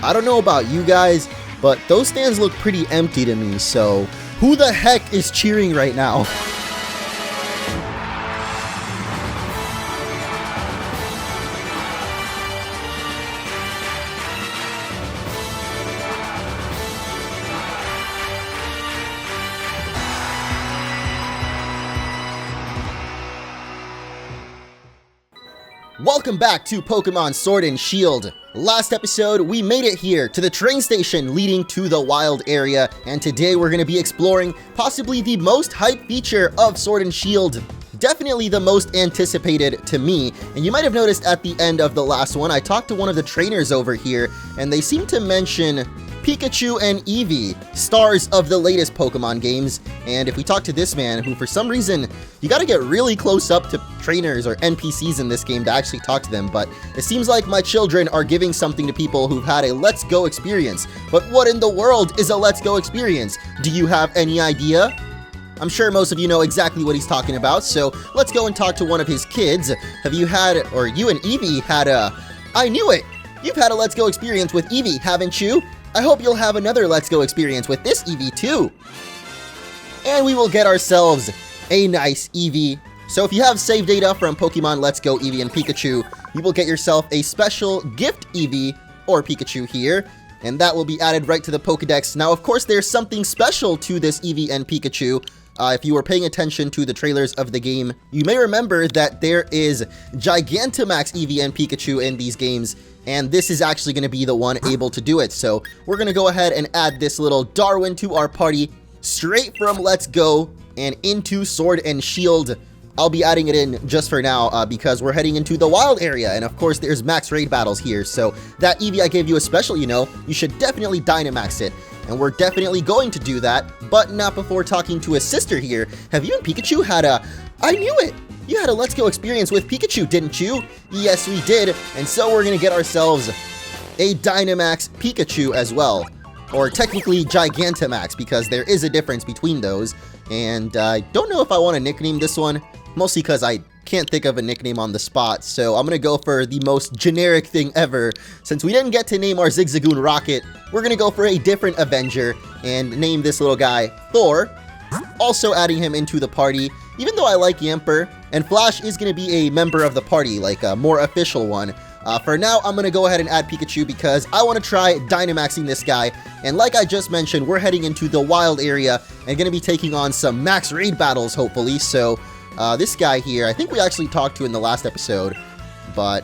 I don't know about you guys, but those stands look pretty empty to me, so who the heck is cheering right now? Welcome back to Pokemon Sword and Shield. Last episode, we made it here to the train station leading to the wild area, and today we're going to be exploring possibly the most hyped feature of Sword and Shield. Definitely the most anticipated to me, and you might have noticed at the end of the last one, I talked to one of the trainers over here, and they seemed to mention Pikachu and Eevee, stars of the latest Pokemon games. And if we talk to this man, who for some reason, you gotta get really close up to trainers or NPCs in this game to actually talk to them, but it seems like my children are giving something to people who've had a Let's Go experience. But what in the world is a Let's Go experience? Do you have any idea? I'm sure most of you know exactly what he's talking about, so let's go and talk to one of his kids. Have you had, or you and Eevee had I knew it! You've had a Let's Go experience with Eevee, haven't you? I hope you'll have another Let's Go experience with this Eevee too. And we will get ourselves a nice Eevee. So if you have save data from Pokemon Let's Go Eevee and Pikachu, you will get yourself a special gift Eevee or Pikachu here, and that will be added right to the Pokedex. Now, of course, there's something special to this Eevee and Pikachu. If you were paying attention to the trailers of the game, you may remember that there is Gigantamax Eevee and Pikachu in these games, and this is actually going to be the one able to do it. So we're going to go ahead and add this little Darwin to our party straight from Let's Go and into Sword and Shield. I'll be adding it in just for now because we're heading into the wild area, and of course there's max raid battles here, so that Eevee I gave you a special, you should definitely Dynamax it. And we're definitely going to do that, but not before talking to his sister here. Have you and Pikachu had I knew it! You had a Let's Go experience with Pikachu, didn't you? Yes, we did, and so we're gonna get ourselves a Dynamax Pikachu as well. Or technically Gigantamax, because there is a difference between those. And I don't know if I want to nickname this one, mostly because I can't think of a nickname on the spot, so I'm gonna go for the most generic thing ever. Since we didn't get to name our Zigzagoon Rocket, we're gonna go for a different Avenger and name this little guy Thor, also adding him into the party, even though I like Yamper, and Flash is gonna be a member of the party, like a more official one. For now, I'm gonna go ahead and add Pikachu because I want to try Dynamaxing this guy, and like I just mentioned, we're heading into the wild area and gonna be taking on some max raid battles, hopefully, so this guy here, I think we actually talked to in the last episode, but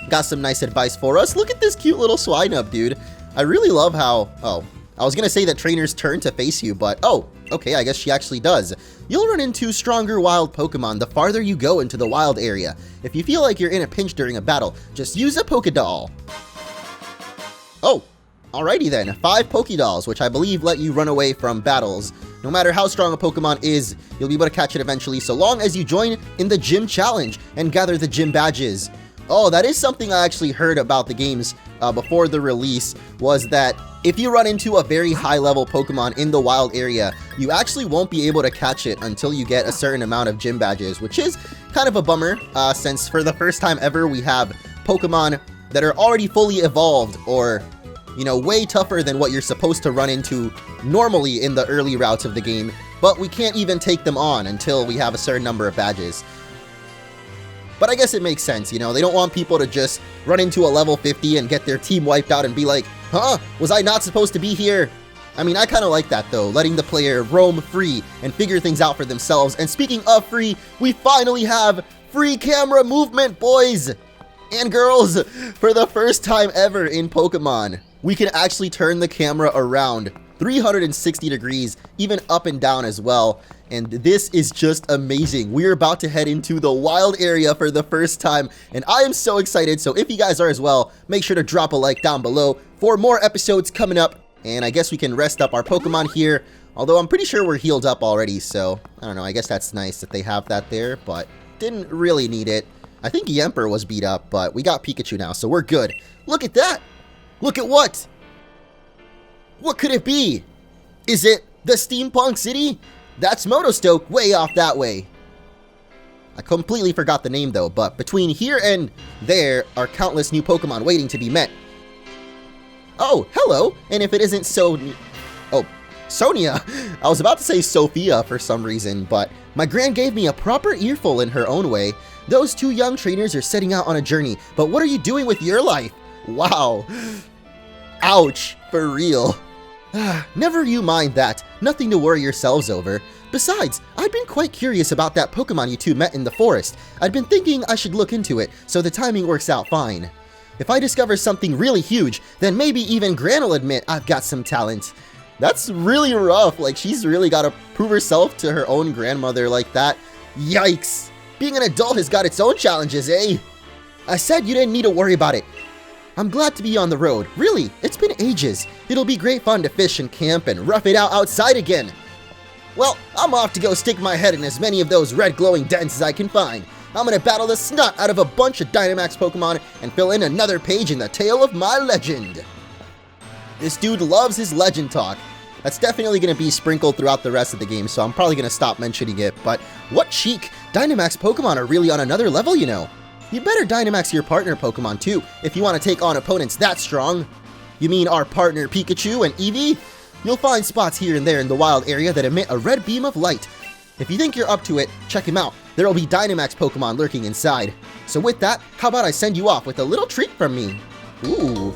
got some nice advice for us. Look at this cute little Swinub, dude. I really love how, I was gonna say that trainers turn to face you, but okay, I guess she actually does. You'll run into stronger wild Pokemon the farther you go into the wild area. If you feel like you're in a pinch during a battle, just use a Pokédoll. Oh, alrighty then, 5 Pokédolls, which I believe let you run away from battles. No matter how strong a Pokemon is, you'll be able to catch it eventually, so long as you join in the gym challenge and gather the gym badges. Oh, that is something I actually heard about the games before the release, was that if you run into a very high level Pokemon in the wild area, you actually won't be able to catch it until you get a certain amount of gym badges, which is kind of a bummer, since for the first time ever we have Pokemon that are already fully evolved, or way tougher than what you're supposed to run into normally in the early routes of the game, but we can't even take them on until we have a certain number of badges. But I guess it makes sense, they don't want people to just run into a level 50 and get their team wiped out and be like, huh, was I not supposed to be here? I mean, I kind of like that though, letting the player roam free and figure things out for themselves. And speaking of free, we finally have free camera movement, boys and girls, for the first time ever in Pokemon. We can actually turn the camera around 360 degrees, even up and down as well. And this is just amazing. We're about to head into the wild area for the first time, and I am so excited. So if you guys are as well, make sure to drop a like down below for more episodes coming up. And I guess we can rest up our Pokemon here, although I'm pretty sure we're healed up already, so I don't know, I guess that's nice that they have that there, but didn't really need it. I think Yamper was beat up, but we got Pikachu now, so we're good. Look at that! Look at what? What could it be? Is it the Steampunk City? That's Motostoke way off that way. I completely forgot the name though, but between here and there are countless new Pokemon waiting to be met. Oh, hello. And if it isn't Oh, Sonia. I was about to say Sophia for some reason, but my gran gave me a proper earful in her own way. Those two young trainers are setting out on a journey, but what are you doing with your life? Wow. Ouch, for real. Never you mind that. Nothing to worry yourselves over. Besides, I've been quite curious about that Pokemon you two met in the forest. I'd been thinking I should look into it, so the timing works out fine. If I discover something really huge, then maybe even Gran will admit I've got some talent. That's really rough, like she's really gotta prove herself to her own grandmother like that. Yikes! Being an adult has got its own challenges, eh? I said you didn't need to worry about it. I'm glad to be on the road. Really, it's been ages. It'll be great fun to fish and camp and rough it out outside again. Well, I'm off to go stick my head in as many of those red glowing dens as I can find. I'm gonna battle the snot out of a bunch of Dynamax Pokemon and fill in another page in the tale of my legend. This dude loves his legend talk. That's definitely gonna be sprinkled throughout the rest of the game, so I'm probably gonna stop mentioning it, but what cheek! Dynamax Pokemon are really on another level, you know. You better Dynamax your partner Pokemon too, if you want to take on opponents that strong. You mean our partner Pikachu and Eevee? You'll find spots here and there in the wild area that emit a red beam of light. If you think you're up to it, check him out. There will be Dynamax Pokemon lurking inside. So with that, how about I send you off with a little treat from me? Ooh.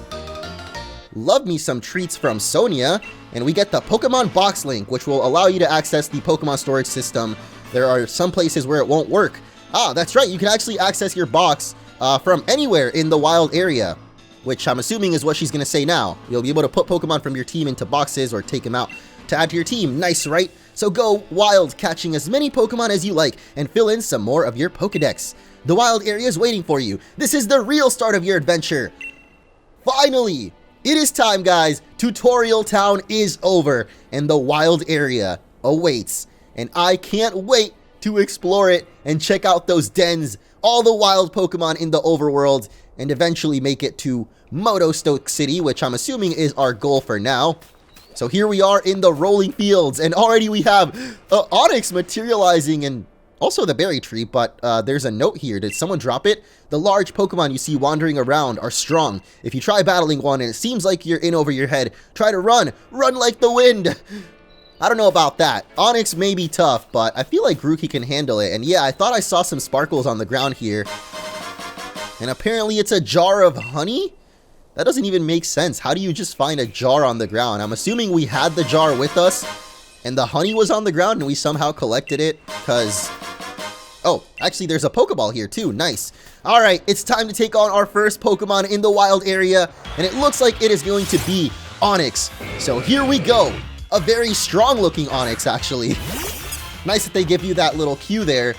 Love me some treats from Sonia. And we get the Pokemon Box link, which will allow you to access the Pokemon storage system. There are some places where it won't work. Ah, that's right, you can actually access your box from anywhere in the wild area, which I'm assuming is what she's going to say now. You'll be able to put Pokemon from your team into boxes or take them out to add to your team. Nice, right? So go wild, catching as many Pokemon as you like, and fill in some more of your Pokedex. The wild area is waiting for you. This is the real start of your adventure. Finally! It is time, guys. Tutorial Town is over, and the wild area awaits. And I can't wait to explore it and check out those dens, all the wild Pokemon in the overworld, and eventually make it to Motostoke City, which I'm assuming is our goal for now. So here we are in the rolling fields, and already we have Onix materializing and also the berry tree, but there's a note here. Did someone drop it? The large Pokemon you see wandering around are strong. If you try battling one and it seems like you're in over your head, try to run. Run like the wind. I don't know about that. Onix may be tough, but I feel like Grookey can handle it. And yeah, I thought I saw some sparkles on the ground here. And apparently it's a jar of honey? That doesn't even make sense. How do you just find a jar on the ground? I'm assuming we had the jar with us and the honey was on the ground and we somehow collected it because... Oh, actually there's a Pokeball here too. Nice. Alright, it's time to take on our first Pokemon in the wild area, and it looks like it is going to be Onix. So here we go. A very strong looking Onix, actually. Nice that they give you that little cue there,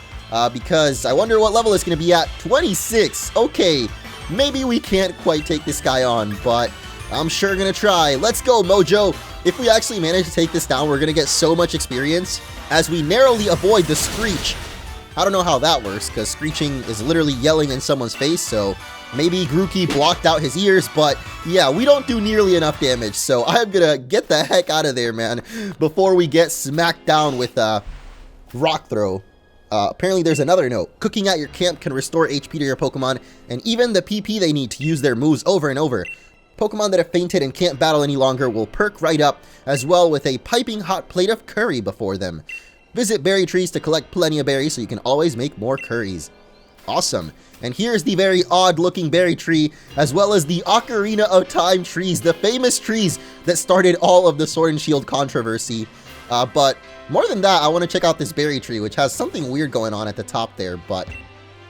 because I wonder what level it's going to be at. 26. Okay, maybe we can't quite take this guy on, but I'm sure going to try. Let's go, Mojo. If we actually manage to take this down, we're going to get so much experience as we narrowly avoid the Screech. I don't know how that works, because screeching is literally yelling in someone's face, so maybe Grookey blocked out his ears, but yeah, we don't do nearly enough damage, so I'm gonna get the heck out of there, man, before we get smacked down with Rock Throw. Apparently there's another note. Cooking at your camp can restore HP to your Pokemon, and even the PP they need to use their moves over and over. Pokemon that have fainted and can't battle any longer will perk right up, as well with a piping hot plate of curry before them. Visit berry trees to collect plenty of berries so you can always make more curries. Awesome. And here's the very odd looking berry tree, as well as the Ocarina of Time trees, the famous trees that started all of the Sword and Shield controversy. But more than that, I want to check out this berry tree, which has something weird going on at the top there, but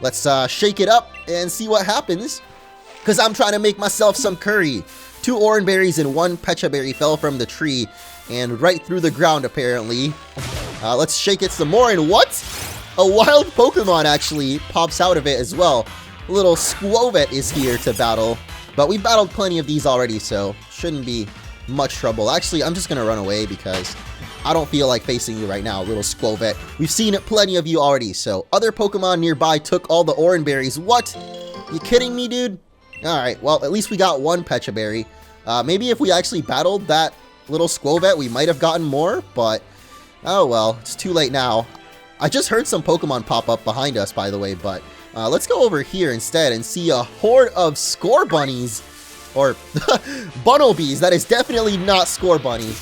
let's shake it up and see what happens, because I'm trying to make myself some curry. 2 orange berries and 1 pecha berry fell from the tree and right through the ground, apparently. Let's shake it some more, and what? A wild Pokemon actually pops out of it as well. A little Squovet is here to battle, but we've battled plenty of these already, so shouldn't be much trouble. Actually, I'm just gonna run away because I don't feel like facing you right now, little Squovet. We've seen plenty of you already, so other Pokemon nearby took all the orange berries. What? You kidding me, dude? Alright, well, at least we got 1 Pecha Berry. Maybe if we actually battled that little Squovet, we might have gotten more, but oh well, it's too late now. I just heard some Pokemon pop up behind us, by the way, but let's go over here instead and see a horde of Score Bunnies. or Bunnelbees. That is definitely not Scorbunny.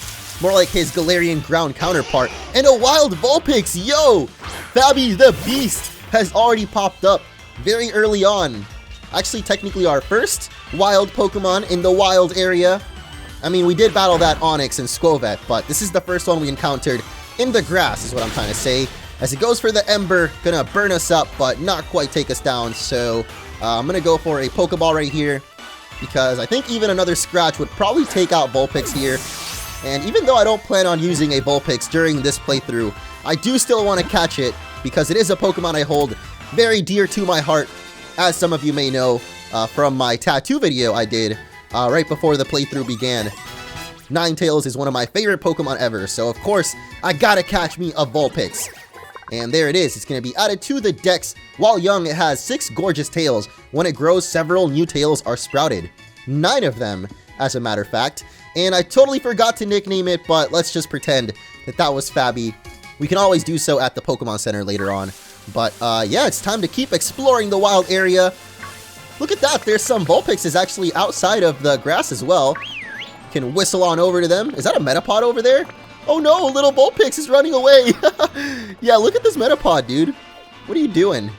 More like his Galarian ground counterpart. And a wild Vulpix, yo! Fabby the Beast has already popped up very early on. Actually, technically our first wild Pokemon in the wild area. I mean, we did battle that Onix and Skwovet, but this is the first one we encountered in the grass, is what I'm trying to say. As it goes for the Ember, gonna burn us up, but not quite take us down. So I'm gonna go for a Pokeball right here, because I think even another Scratch would probably take out Vulpix here. And even though I don't plan on using a Vulpix during this playthrough, I do still want to catch it, because it is a Pokemon I hold very dear to my heart, as some of you may know from my tattoo video I did right before the playthrough began. Ninetales is one of my favorite Pokemon ever, so of course, I gotta catch me a Vulpix. And there it is, it's gonna be added to the dex. While young, it has 6 gorgeous tails. When it grows, several new tails are sprouted. 9 of them, as a matter of fact. And I totally forgot to nickname it, but let's just pretend that that was Fabby. We can always do so at the Pokemon Center later on. But yeah, it's time to keep exploring the wild area. Look at that, there's some Vulpixes actually outside of the grass as well. Can whistle on over to them. Is that a Metapod over there? Oh no, little Vulpix is running away. Yeah, look at this Metapod, dude. What are you doing?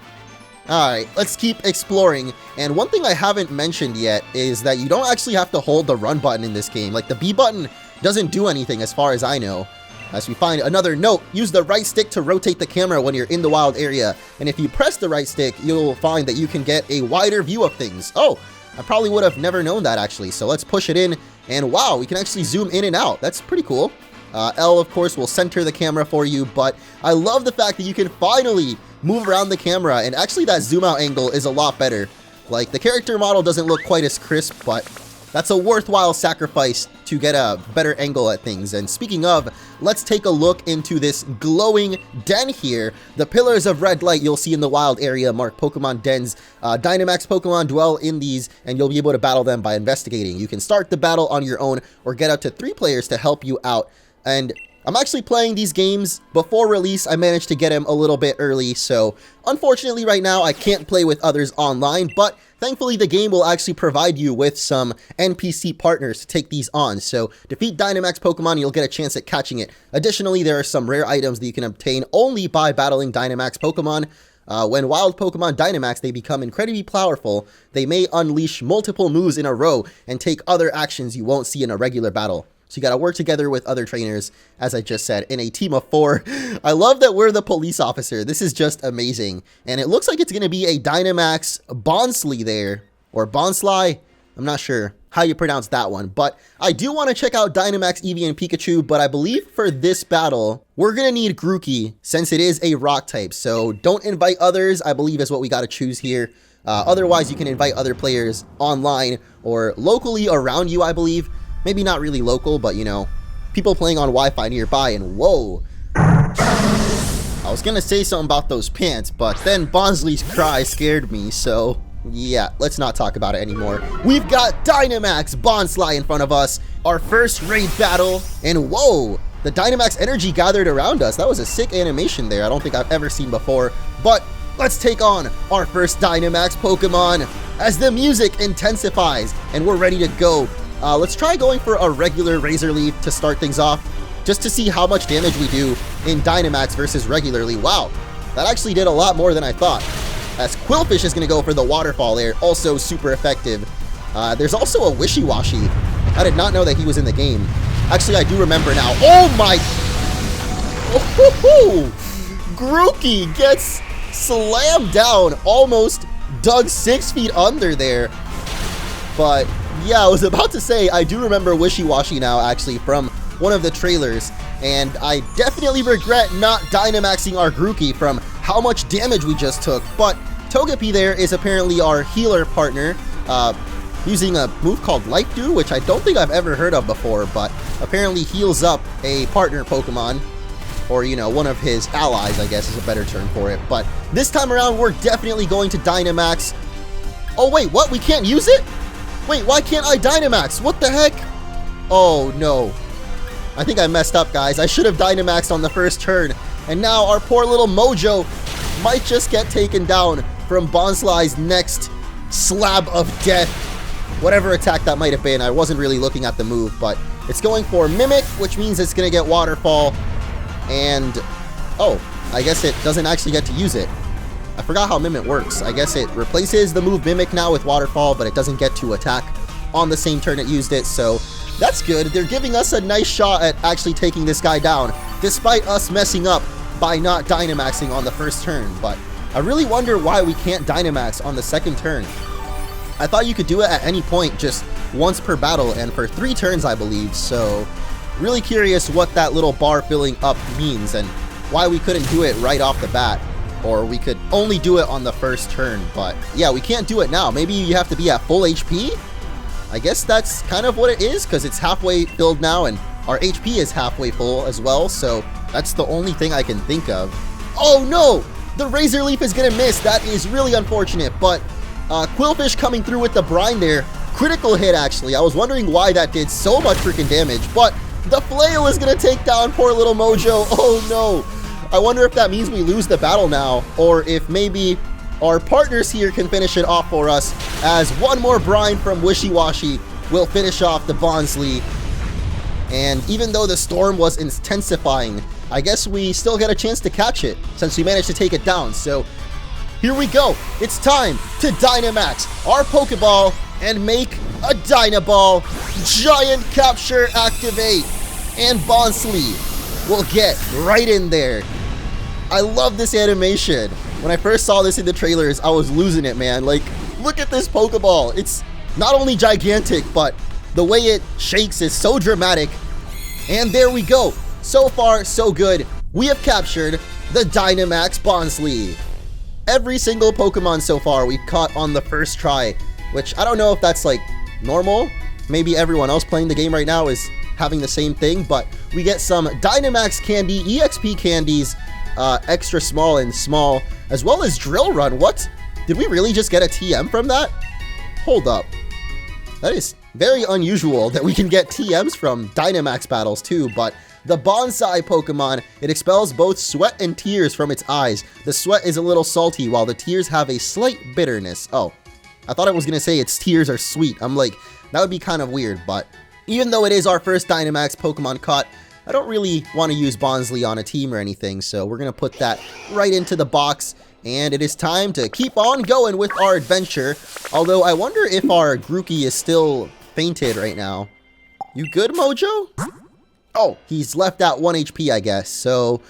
Alright, let's keep exploring. And one thing I haven't mentioned yet is that you don't actually have to hold the run button in this game. Like, the B button doesn't do anything as far as I know. As we find another note, use the right stick to rotate the camera when you're in the wild area. And if you press the right stick, you'll find that you can get a wider view of things. Oh, I probably would have never known that actually. So let's push it in. And wow, we can actually zoom in and out. That's pretty cool. L, of course, will center the camera for you, but I love the fact that you can finally move around the camera, and actually that zoom out angle is a lot better. Like, the character model doesn't look quite as crisp, but that's a worthwhile sacrifice to get a better angle at things. And speaking of, let's take a look into this glowing den here. The pillars of red light you'll see in the wild area mark Pokemon dens. Dynamax Pokemon dwell in these, and you'll be able to battle them by investigating. You can start the battle on your own, or get up to 3 players to help you out. And I'm actually playing these games before release. I managed to get them a little bit early, so unfortunately right now I can't play with others online, but thankfully the game will actually provide you with some NPC partners to take these on. So defeat Dynamax Pokemon, you'll get a chance at catching it. Additionally, there are some rare items that you can obtain only by battling Dynamax Pokemon. When wild Pokemon Dynamax, they become incredibly powerful. They may unleash multiple moves in a row and take other actions you won't see in a regular battle. So you gotta work together with other trainers, as I just said, in a team of 4. I love that we're the police officer. This is just amazing. And it looks like it's gonna be a Dynamax Bonsly there, or Bonsly. I'm not sure how you pronounce that one, but I do want to check out Dynamax, Eevee, and Pikachu, but I believe for this battle, we're gonna need Grookey, since it is a rock type. So don't invite others, I believe is what we gotta choose here. Otherwise, you can invite other players online, or locally around you, I believe. Maybe not really local, but, you know, people playing on Wi-Fi nearby, and whoa. I was gonna say something about those pants, but then Bonsly's cry scared me, so yeah, let's not talk about it anymore. We've got Dynamax Bonsly in front of us, our first raid battle, and whoa, the Dynamax energy gathered around us. That was a sick animation there. I don't think I've ever seen before, but let's take on our first Dynamax Pokemon as the music intensifies, and we're ready to go. Let's try going for a regular Razor Leaf to start things off, just to see how much damage we do in Dynamax versus regularly. Wow, that actually did a lot more than I thought. As Quillfish is going to go for the Waterfall there, also super effective. There's also a Wishy-Washy. I did not know that he was in the game. Actually, I do remember now. Oh my... Oh, Grookey gets slammed down, almost dug 6 feet under there. But yeah, I was about to say, I do remember Wishy-Washy now, actually, from one of the trailers. And I definitely regret not Dynamaxing our Grookey from how much damage we just took. But Togepi there is apparently our healer partner, using a move called Life Dew, which I don't think I've ever heard of before, but apparently heals up a partner Pokemon. Or, you know, one of his allies, I guess is a better term for it. But this time around, we're definitely going to Dynamax. Oh wait, what? We can't use it? Wait, why can't I Dynamax? What the heck? Oh, no. I think I messed up, guys. I should have Dynamaxed on the first turn. And now our poor little Mojo might just get taken down from Bonsly's next slab of death. whatever attack that might have been. I wasn't really looking at the move, but it's going for Mimic, which means it's going to get Waterfall. And, oh, I guess it doesn't actually get to use it. I forgot how Mimic works. I guess it replaces the move Mimic now with Waterfall, but it doesn't get to attack on the same turn it used it, so that's good. They're giving us a nice shot at actually taking this guy down, despite us messing up by not Dynamaxing on the first turn, but I really wonder why we can't Dynamax on the second turn. I thought you could do it at any point, just once per battle, and for 3 turns, I believe, so really curious what that little bar filling up means, and why we couldn't do it right off the bat. Or we could only do it on the first turn, but yeah, we can't do it now. Maybe you have to be at full HP? I guess that's kind of what it is, because it's halfway filled now, and our HP is halfway full as well, so that's the only thing I can think of. Oh no! The Razor Leaf is gonna miss. That is really unfortunate, but Quillfish coming through with the brine there. Critical hit, actually. I was wondering why that did so much freaking damage, but the Flail is gonna take down poor little Mojo. Oh no! I wonder if that means we lose the battle now, or if maybe our partners here can finish it off for us, as one more brine from Wishy Washy will finish off the Bonsly. And even though the storm was intensifying, I guess we still get a chance to catch it, since we managed to take it down. So here we go. It's time to Dynamax our Pokeball and make a Dynaball. Giant Capture activate, and Bonsly will get right in there. I love this animation. When I first saw this in the trailers, I was losing it, man. Like, look at this Pokeball. It's not only gigantic, but the way it shakes is so dramatic. And there we go. So far, so good. We have captured the Dynamax Bonsly. Every single Pokemon so far we've caught on the first try, which I don't know if that's like normal. Maybe everyone else playing the game right now is having the same thing, but we get some Dynamax candy, EXP candies, extra small and small, as well as Drill Run. What? Did we really just get a TM from that? Hold up. That is very unusual that we can get TMs from Dynamax battles too, but the Bonsai Pokemon, it expels both sweat and tears from its eyes. The sweat is a little salty, while the tears have a slight bitterness. Oh, I thought I was gonna say its tears are sweet. I'm like, that would be kind of weird, but even though it is our first Dynamax Pokemon caught, I don't really want to use Bonsly on a team or anything, so we're going to put that right into the box, and it is time to keep on going with our adventure, although I wonder if our Grookey is still fainted right now. You good, Mojo? Oh, he's left at 1 HP, I guess, so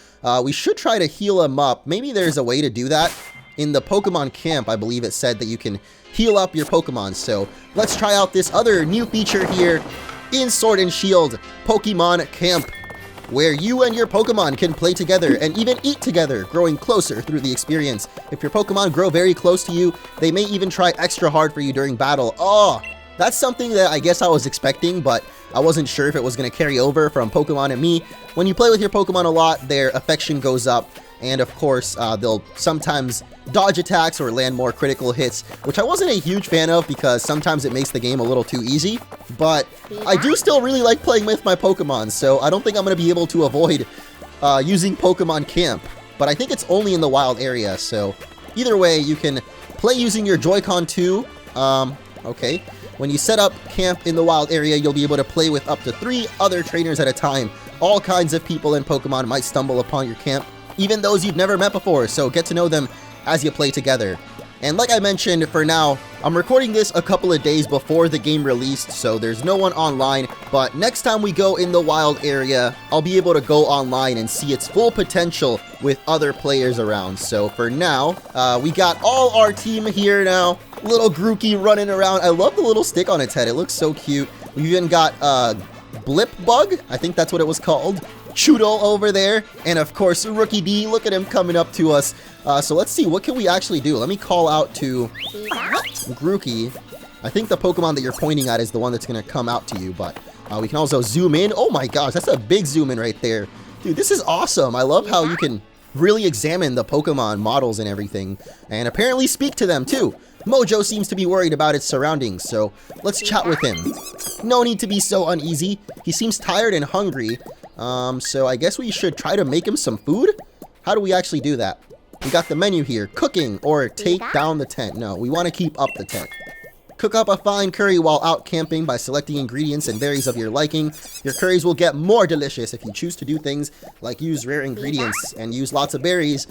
we should try to heal him up. Maybe there's a way to do that. In the Pokemon camp, I believe it said that you can heal up your Pokemon, so let's try out this other new feature here in Sword and Shield Pokemon Camp, where you and your Pokemon can play together and even eat together, growing closer through the experience. If your Pokemon grow very close to you, they may even try extra hard for you during battle. Oh, that's something that I guess I was expecting, but I wasn't sure if it was going to carry over from Pokemon and me. When you play with your Pokemon a lot, their affection goes up, and of course, they'll sometimes dodge attacks or land more critical hits, which I wasn't a huge fan of because sometimes it makes the game a little too easy, but I do still really like playing with my Pokemon, so I don't think I'm going to be able to avoid using Pokemon Camp, but I think it's only in the wild area, so either way, you can play using your Joy-Con too. Okay, when you set up camp in the wild area, you'll be able to play with up to 3 other trainers at a time. All kinds of people in Pokemon might stumble upon your camp, even those you've never met before, so get to know them as you play together. And like I mentioned, for now, I'm recording this a couple of days before the game released, so there's no one online, but next time we go in the wild area, I'll be able to go online and see its full potential with other players around. So for now, we got all our team here now. Little Grookey running around. I love the little stick on its head. It looks so cute. We've even got Blip Bug, I think that's what it was called. Choodle over there, and of course Rookie D. Look at him coming up to us. So let's see, what can we actually do? Let me call out to Grookey. I think the Pokemon that you're pointing at is the one that's going to come out to you, but we can also zoom in. Oh my gosh, that's a big zoom in right there. Dude, this is awesome. I love how you can really examine the Pokemon models and everything, and apparently speak to them too. Mojo seems to be worried about its surroundings, so let's chat with him. No need to be so uneasy. He seems tired and hungry. So I guess we should try to make him some food? How do we actually do that? We got the menu here. Cooking or take down the tent. No, we want to keep up the tent. Cook up a fine curry while out camping by selecting ingredients and berries of your liking. Your curries will get more delicious if you choose to do things like use rare ingredients and use lots of berries.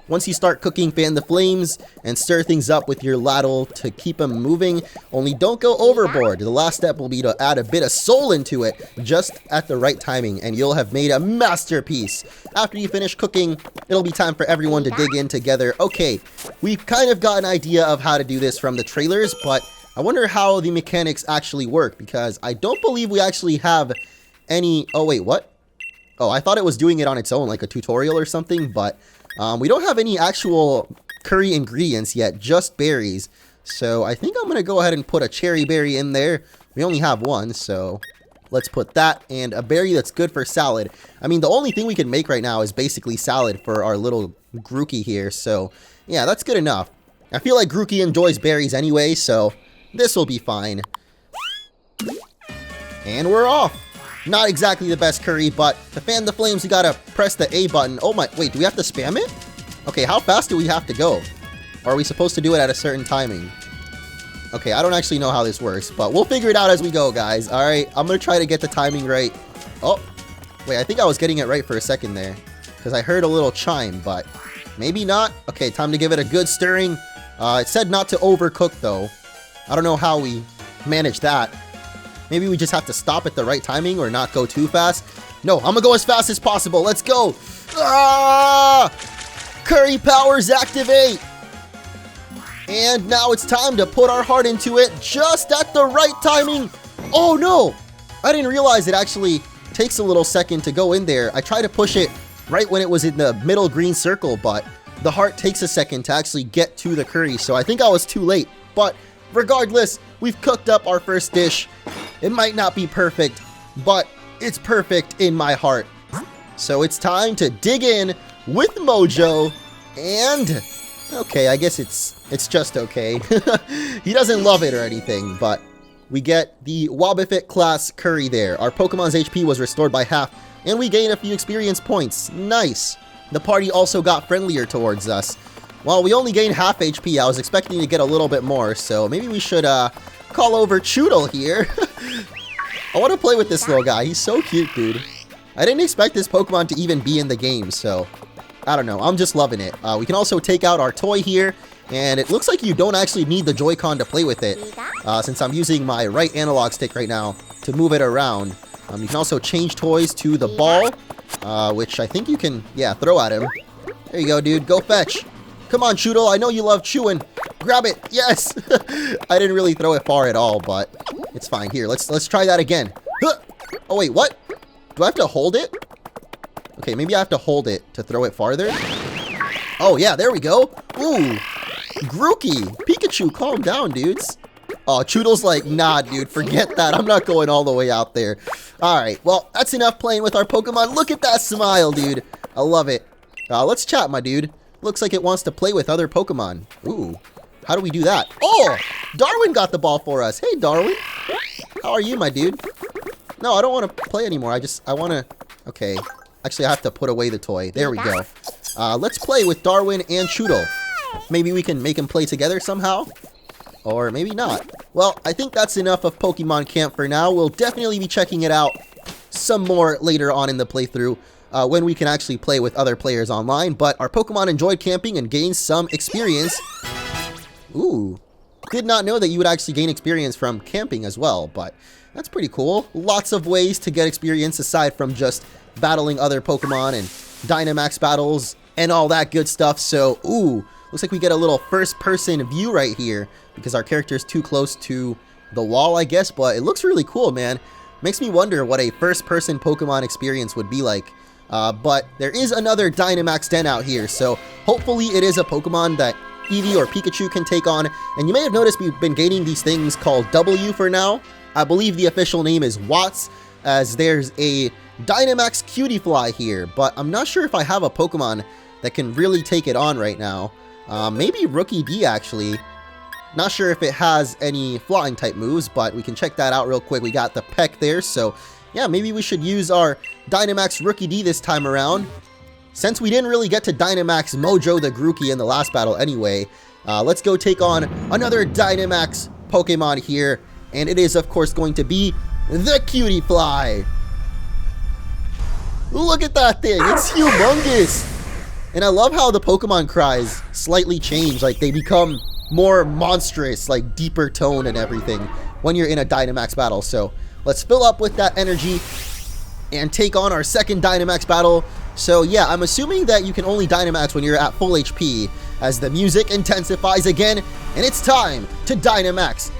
Once you start cooking, fan the flames and stir things up with your ladle to keep them moving. Only don't go overboard. The last step will be to add a bit of soul into it just at the right timing, and you'll have made a masterpiece. After you finish cooking, it'll be time for everyone to dig in together. Okay, we've kind of got an idea of how to do this from the trailers, but I wonder how the mechanics actually work, because I don't believe we actually have any... Oh, wait, what? Oh, I thought it was doing it on its own, like a tutorial or something, but... we don't have any actual curry ingredients yet, just berries. So I think I'm going to go ahead and put a cherry berry in there. We only have one, so let's put that and a berry that's good for salad. I mean, the only thing we can make right now is basically salad for our little Grookey here. So yeah, that's good enough. I feel like Grookey enjoys berries anyway, so this will be fine. And we're off. Not exactly the best curry, but to fan the flames, we gotta press the A button. Oh my, wait, do we have to spam it? Okay, how fast do we have to go? Or are we supposed to do it at a certain timing? Okay, I don't actually know how this works, but we'll figure it out as we go, guys. All right, I'm gonna try to get the timing right. Oh, wait, I think I was getting it right for a second there, because I heard a little chime, but maybe not. Okay, time to give it a good stirring. It said not to overcook, though. I don't know how we manage that. Maybe we just have to stop at the right timing or not go too fast. No, I'm gonna go as fast as possible. Let's go. Ah! Curry powers activate. And now it's time to put our heart into it just at the right timing. Oh no! I didn't realize it actually takes a little second to go in there. I tried to push it right when it was in the middle green circle, but the heart takes a second to actually get to the curry. So I think I was too late. But regardless, we've cooked up our first dish. It might not be perfect, but it's perfect in my heart. So it's time to dig in with Mojo, and okay, I guess it's just okay. He doesn't love it or anything, but we get the Wobbuffet class curry there. Our Pokemon's HP was restored by half, and we gain a few experience points. Nice. The party also got friendlier towards us. While we only gained half HP, I was expecting to get a little bit more, so maybe we should call over Choodle here. I want to play with this little guy. He's so cute, dude. I didn't expect this Pokemon to even be in the game, so I don't know. I'm just loving it. We can also take out our toy here, and it looks like you don't actually need the Joy-Con to play with it, since I'm using my right analog stick right now to move it around. You can also change toys to the ball, which I think you can, yeah, throw at him. There you go, dude. Go fetch. Come on, Choodle. I know you love chewing. Grab it. Yes. I didn't really throw it far at all, but it's fine. Here, let's try that again. Huh. Oh, wait, what? Do I have to hold it? Okay, maybe I have to hold it to throw it farther. Oh, yeah, there we go. Ooh. Grookey. Pikachu, calm down, dudes. Oh, Choodle's like, nah, dude, forget that. I'm not going all the way out there. All right, well, that's enough playing with our Pokemon. Look at that smile, dude. I love it. Let's chat, my dude. Looks like it wants to play with other Pokemon. Ooh, how do we do that? Oh, Darwin got the ball for us. Hey, Darwin. How are you, my dude? No, I don't want to play anymore. I want to... Okay. Actually, I have to put away the toy. There we go. Let's play with Darwin and Choodle. Maybe we can make them play together somehow. Or maybe not. Well, I think that's enough of Pokemon Camp for now. We'll definitely be checking it out some more later on in the playthrough. When we can actually play with other players online, but our Pokemon enjoyed camping and gained some experience. Ooh, did not know that you would actually gain experience from camping as well, but that's pretty cool. Lots of ways to get experience aside from just battling other Pokemon and Dynamax battles and all that good stuff. So, ooh, looks like we get a little first-person view right here because our character is too close to the wall, I guess, but it looks really cool, man. Makes me wonder what a first-person Pokemon experience would be like. But there is another Dynamax Den out here, so hopefully it is a Pokemon that Eevee or Pikachu can take on. And you may have noticed we've been gaining these things called W for now. I believe the official name is Watts, as there's a Dynamax Cutiefly here, but I'm not sure if I have a Pokemon that can really take it on right now. Maybe Rookie D, actually. Not sure if it has any flying type moves, but we can check that out real quick. We got the Peck there, so... yeah, maybe we should use our Dynamax Rookie D this time around. Since we didn't really get to Dynamax Mojo the Grookey in the last battle anyway, Let's go take on another Dynamax Pokemon here, and it is of course going to be the Cutie Fly. Look at that thing, it's humongous! And I love how the Pokemon cries slightly change, like they become more monstrous, like deeper tone and everything when you're in a Dynamax battle. So let's fill up with that energy and take on our second Dynamax battle. So yeah, I'm assuming that you can only Dynamax when you're at full HP, as the music intensifies again, and it's time to Dynamax.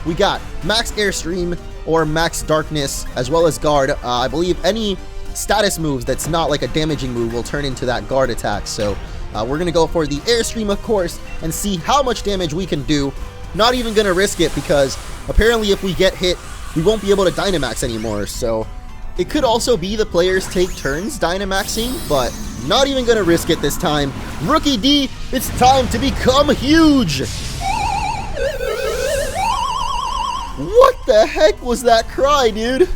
We got Max Airstream or Max Darkness, as well as Guard. I believe any status moves that's not like a damaging move will turn into that Guard attack. So we're gonna go for the Airstream, of course, and see how much damage we can do. Not even gonna risk it, because apparently if we get hit, we won't be able to Dynamax anymore. So it could also be the players take turns Dynamaxing, but not even gonna risk it this time. Rookie D, it's time to become huge! What the heck was that cry, dude?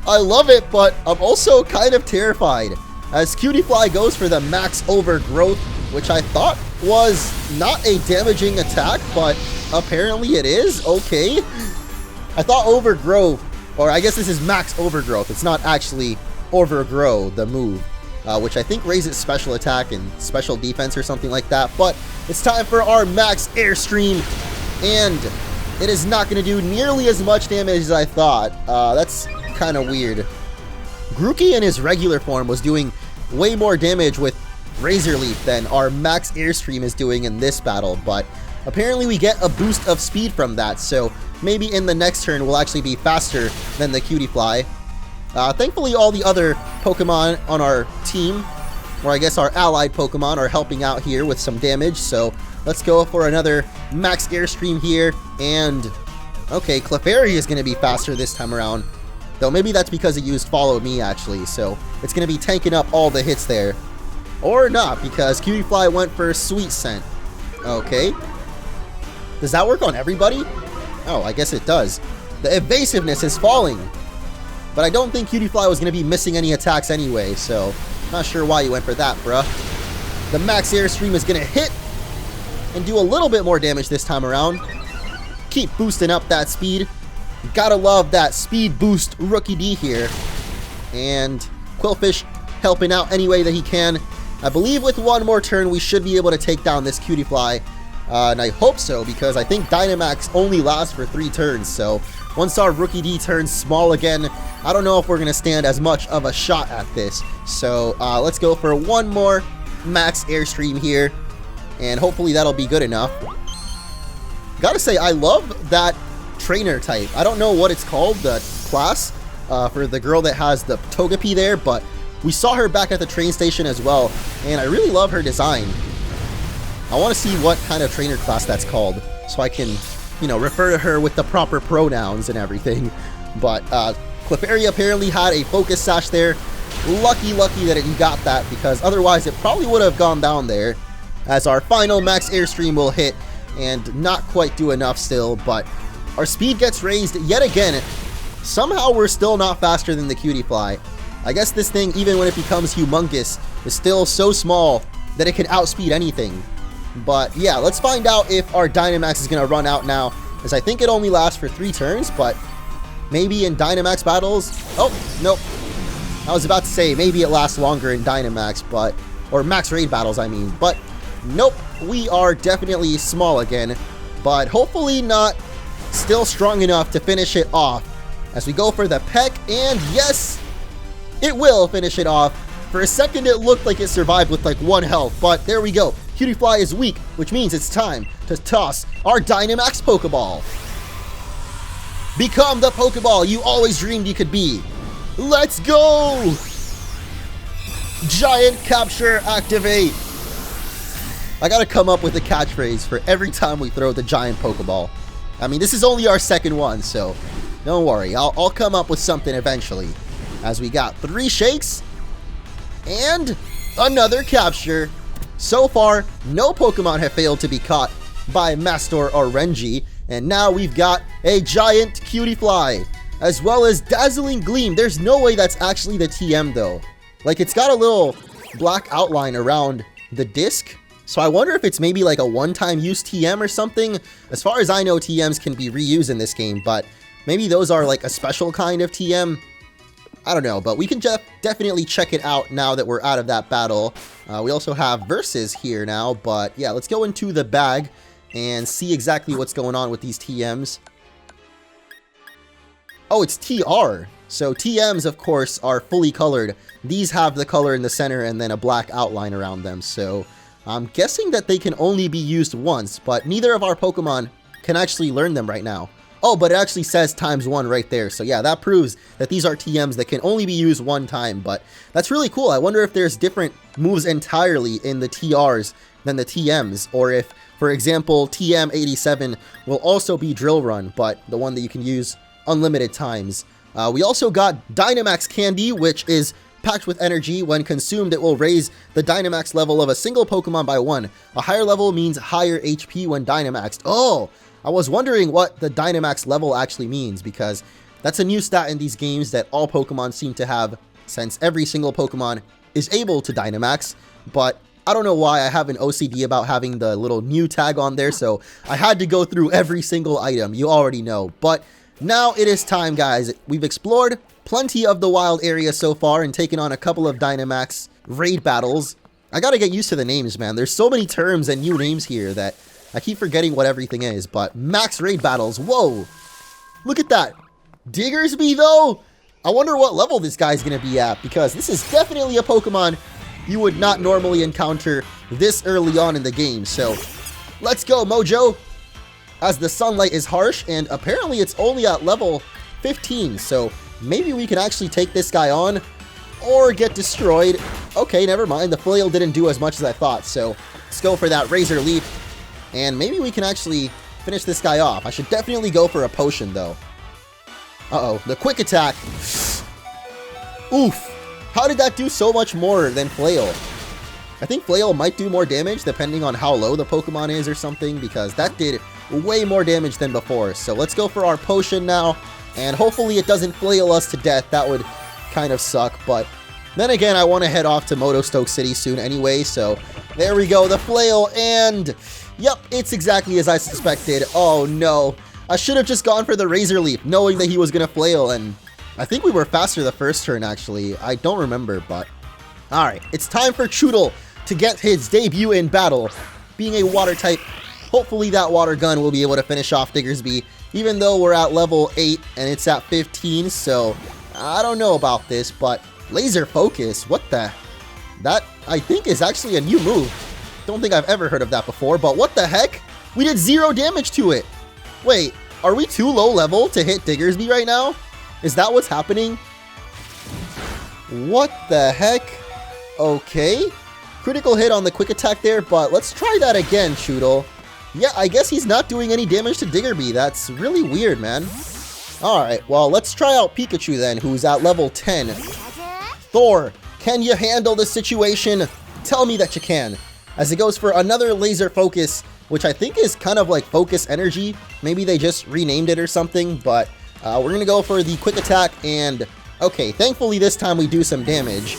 I love it, but I'm also kind of terrified, as Cutie Fly goes for the Max Overgrowth, which I thought was not a damaging attack, but apparently it is. Okay. I thought Overgrow, or I guess this is Max Overgrowth. It's not actually Overgrow, the move, which I think raises special attack and special defense or something like that. But it's time for our Max Airstream, and it is not going to do nearly as much damage as I thought. That's kind of weird. Grookey in his regular form was doing way more damage with Razor Leaf than our Max Airstream is doing in this battle, but apparently we get a boost of speed from that, so maybe in the next turn we'll actually be faster than the Cutie Fly. Thankfully all the other Pokemon on our team, or I guess our allied Pokemon, are helping out here with some damage, so let's go for another Max Airstream here. And okay, Clefairy is going to be faster this time around, though maybe that's because it used Follow Me actually, so it's going to be tanking up all the hits there. Or not, because Cutie Fly went for Sweet Scent. Okay. Does that work on everybody? Oh, I guess it does. The evasiveness is falling. But I don't think Cutie Fly was going to be missing any attacks anyway, so not sure why you went for that, bruh. The Max Airstream is going to hit and do a little bit more damage this time around. Keep boosting up that speed. Gotta love that speed boost Rookie D here. And Qwilfish helping out any way that he can. I believe with one more turn we should be able to take down this Cutie Fly. And I hope so, because I think Dynamax only lasts for 3 turns. So once our Rookie D turns small again, I don't know if we're going to stand as much of a shot at this. So let's go for one more Max Airstream here, and hopefully that'll be good enough. Gotta say, I love that trainer type. I don't know what it's called, the class, for the girl that has the Togepi there, but we saw her back at the train station as well, and I really love her design. I want to see what kind of trainer class that's called, so I can, you know, refer to her with the proper pronouns and everything. But Clefairy apparently had a Focus Sash there. Lucky that he got that, because otherwise it probably would have gone down there, as our final Max Airstream will hit and not quite do enough still, but our speed gets raised yet again. Somehow we're still not faster than the Cutie Fly. I guess this thing, even when it becomes humongous, is still so small that it can outspeed anything. But yeah, let's find out if our Dynamax is going to run out now, as I think it only lasts for 3 turns, but maybe in Dynamax battles... Oh, nope. I was about to say maybe it lasts longer in Dynamax, but... or Max Raid battles, I mean. But nope, we are definitely small again, but hopefully not still strong enough to finish it off, as we go for the Peck, and yes, it will finish it off. For a second it looked like it survived with like 1 health, but there we go. Cutie Fly is weak, which means it's time to toss our Dynamax Pokeball. Become the Pokeball you always dreamed you could be. Let's go! Giant Capture activate. I gotta come up with a catchphrase for every time we throw the Giant Pokeball. I mean, this is only our second one, so don't worry. I'll come up with something eventually. As we got 3 shakes and another capture. So far, no Pokemon have failed to be caught by Mastor or Renji, and now we've got a giant Cutie Fly, as well as Dazzling Gleam. There's no way that's actually the TM though. Like, it's got a little black outline around the disc, So I wonder if it's maybe like a one-time use TM or something. As far as I know, TMs can be reused in this game, but maybe those are like a special kind of TM. I don't know, but we can definitely check it out now that we're out of that battle. We also have verses here now, but yeah, let's go into the bag and see exactly what's going on with these TMs. Oh, it's TR. So TMs, of course, are fully colored. These have the color in the center and then a black outline around them. So I'm guessing that they can only be used once, but neither of our Pokemon can actually learn them right now. Oh, but it actually says ×1 right there. So yeah, that proves that these are TMs that can only be used one time, but that's really cool. I wonder if there's different moves entirely in the TRs than the TMs, or if, for example, TM87 will also be Drill Run, but the one that you can use unlimited times. We also got Dynamax Candy, which is packed with energy. When consumed, it will raise the Dynamax level of a single Pokemon by 1. A higher level means higher HP when Dynamaxed. Oh, I was wondering what the Dynamax level actually means, because that's a new stat in these games that all Pokemon seem to have, since every single Pokemon is able to Dynamax, but I don't know why I have an OCD about having the little new tag on there, so I had to go through every single item, you already know. But now it is time, guys. We've explored plenty of the wild area so far and taken on a couple of Dynamax raid battles. I gotta get used to the names, man. There's so many terms and new names here that I keep forgetting what everything is, but max raid battles, whoa! Look at that! Diggersby, though? I wonder what level this guy's gonna be at, because this is definitely a Pokemon you would not normally encounter this early on in the game, so let's go, Mojo! As the sunlight is harsh, and apparently it's only at level 15, so maybe we can actually take this guy on, or get destroyed. Okay, never mind, the flail didn't do as much as I thought, so let's go for that Razor Leaf, and maybe we can actually finish this guy off. I should definitely go for a potion, though. Uh-oh, the quick attack. Oof, how did that do so much more than flail? I think flail might do more damage depending on how low the Pokemon is or something, because that did way more damage than before. So let's go for our potion now, and hopefully it doesn't flail us to death. That would kind of suck, but then again, I want to head off to Motostoke City soon anyway, so there we go, the flail, and yep, it's exactly as I suspected. Oh no, I should have just gone for the Razor Leaf, knowing that he was going to flail, and I think we were faster the first turn, actually. I don't remember, but alright, it's time for Choodle to get his debut in battle. Being a water type, hopefully that water gun will be able to finish off Diggersby, even though we're at level 8 and it's at 15, so I don't know about this, but Laser Focus, what the? That, I think, is actually a new move. Don't think I've ever heard of that before, but what the heck? We did 0 damage to it. Wait, are we too low level to hit Diggersby right now? Is that what's happening? What the heck? Okay. Critical hit on the quick attack there, but let's try that again, Choodle. Yeah, I guess he's not doing any damage to Diggersby. That's really weird, man. Alright, well, let's try out Pikachu then, who's at level 10. Thor, can you handle the situation? Tell me that you can. As it goes for another Laser Focus, which I think is kind of like Focus Energy. Maybe they just renamed it or something, but we're going to go for the quick attack, and okay, thankfully this time we do some damage.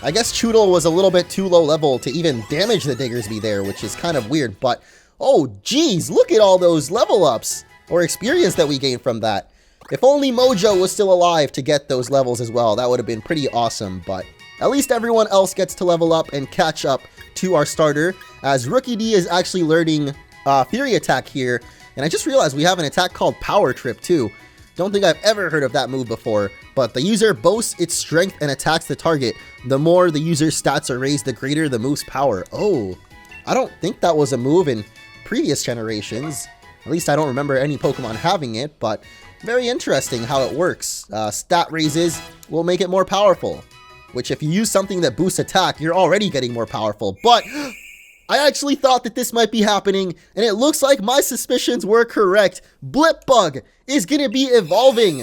I guess Choodle was a little bit too low level to even damage the Diggersby there, which is kind of weird, but oh geez, look at all those level ups, or experience that we gained from that. If only Mojo was still alive to get those levels as well, that would have been pretty awesome, but at least everyone else gets to level up and catch up to our starter, as Rookie D is actually learning Fury Attack here, and I just realized we have an attack called Power Trip too. Don't think I've ever heard of that move before, but the user boasts its strength and attacks the target. The more the user's stats are raised, the greater the move's power. Oh, I don't think that was a move in previous generations. At least I don't remember any Pokemon having it, but very interesting how it works. Stat raises will make it more powerful, which if you use something that boosts attack, you're already getting more powerful, but I actually thought that this might be happening, and it looks like my suspicions were correct. Blipbug is going to be evolving.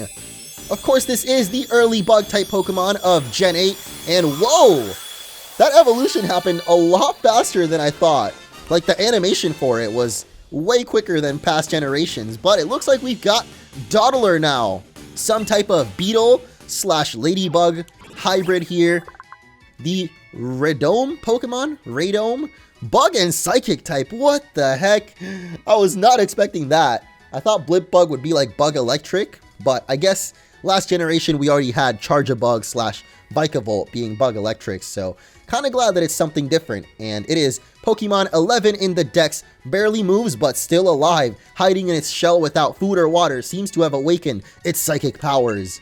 Of course, this is the early bug-type Pokemon of Gen 8, and whoa! That evolution happened a lot faster than I thought. Like, the animation for it was way quicker than past generations, but it looks like we've got Dottler now. Some type of beetle / ladybug hybrid here. The Radome Pokemon? Radome? Bug and Psychic type, what the heck? I was not expecting that. I thought Blipbug would be like Bug Electric, but I guess last generation we already had Charjabug slash Vikavolt being Bug Electric, so kind of glad that it's something different. And it is Pokemon 11 in the dex, barely moves but still alive, hiding in its shell without food or water, seems to have awakened its psychic powers.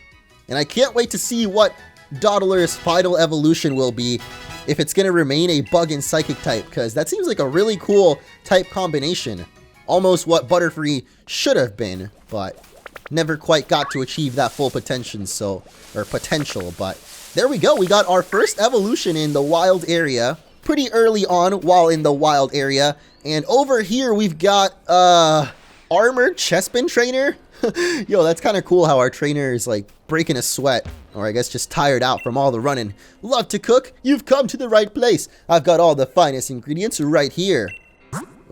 And I can't wait to see what Dottler's final evolution will be, if it's going to remain a Bug and Psychic type, because that seems like a really cool type combination. Almost what Butterfree should have been, but never quite got to achieve that full potential, but there we go. We got our first evolution in the wild area, pretty early on while in the wild area. And over here we've got, Armored Chespin Trainer. Yo, that's kind of cool how our trainer is like breaking a sweat, or I guess just tired out from all the running. Love to cook? You've come to the right place. I've got all the finest ingredients right here.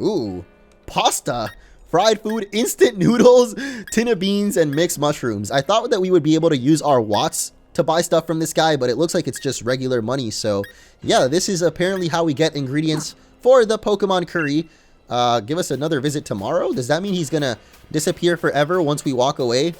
Ooh, pasta, fried food, instant noodles, tin of beans, and mixed mushrooms. I thought that we would be able to use our watts to buy stuff from this guy, but it looks like it's just regular money. So yeah, this is apparently how we get ingredients for the Pokemon curry. Give us another visit tomorrow? Does that mean he's gonna disappear forever once we walk away?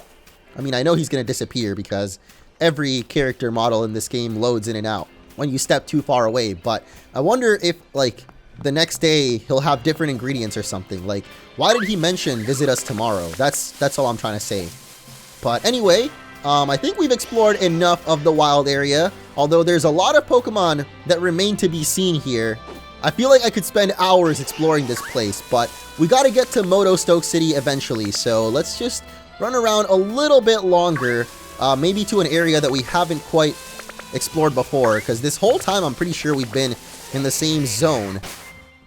I mean, I know he's gonna disappear because every character model in this game loads in and out when you step too far away, but I wonder if, like, the next day he'll have different ingredients or something. Like, why did he mention visit us tomorrow? That's all I'm trying to say. But anyway, I think we've explored enough of the wild area, although there's a lot of Pokemon that remain to be seen here. I feel like I could spend hours exploring this place, but we got to get to Motostoke City eventually, so let's just run around a little bit longer, maybe to an area that we haven't quite explored before, because this whole time I'm pretty sure we've been in the same zone.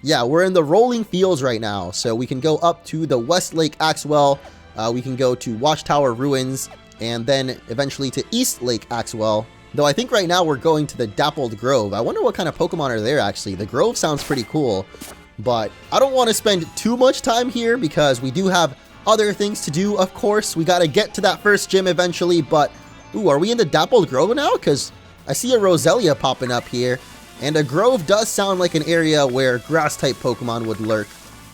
Yeah, we're in the rolling fields right now, so we can go up to the West Lake Axwell, we can go to Watchtower Ruins, and then eventually to East Lake Axwell. Though I think right now we're going to the Dappled Grove. I wonder what kind of Pokemon are there, actually. The Grove sounds pretty cool, but I don't want to spend too much time here because we do have other things to do, of course. We got to get to that first gym eventually, but... Ooh, are we in the Dappled Grove now? Because I see a Roselia popping up here, and a Grove does sound like an area where Grass-type Pokemon would lurk,